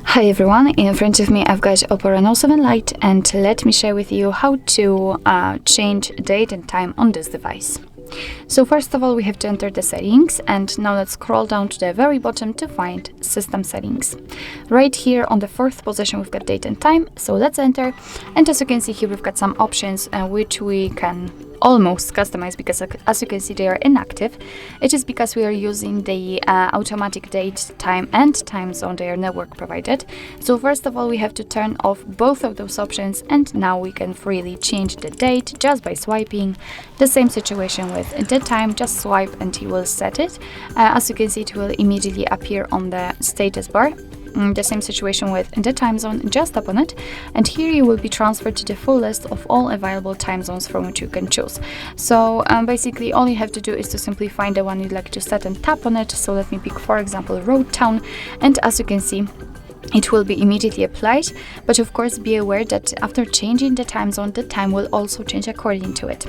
Hi everyone, in front of me I've got Oppo Reno 7 Lite, and let me share with you how to change date and time on this device. So first of all, we have to enter the settings, and now let's scroll down to the very bottom to find system settings. Right here on the fourth position we've got date and time, so let's enter, and as you can see here we've got some options which we can almost customize, because as you can see they are inactive. It is because we are using the automatic date, time and time zone they are network provided. So first of all we have to turn off both of those options, and now we can freely change the date just by swiping. The same situation with the time, just swipe and you will set it. As you can see, it will immediately appear on the status bar. The same situation with the time zone, just tap on it, and here you will be transferred to the full list of all available time zones from which you can choose. So basically all you have to do is to simply find the one you'd like to set and tap on it. So let me pick, for example, road town, and as you can see it will be immediately applied, but of course be aware that after changing the time zone, the time will also change according to it.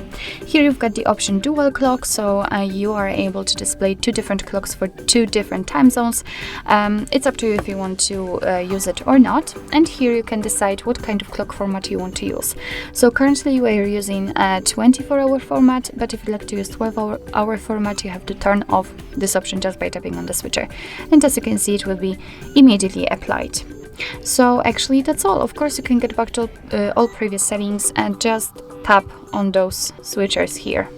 Here you've got the option dual clock, so you are able to display two different clocks for two different time zones. It's up to you if you want to use it or not, and here you can decide what kind of clock format you want to use. So currently we are using a 24-hour format, but if you'd like to use 12-hour format, you have to turn off this option just by tapping on the switcher, and as you can see it will be immediately applied. So actually that's all. Of course you can get back to all previous settings and just tap on those switchers here.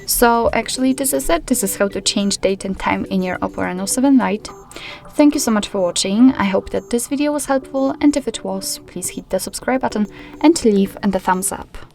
So actually this is it. This is how to change date and time in your Oppo Reno 7 Lite. Thank you so much for watching. I hope that this video was helpful, and if it was, please hit the subscribe button and leave a thumbs up.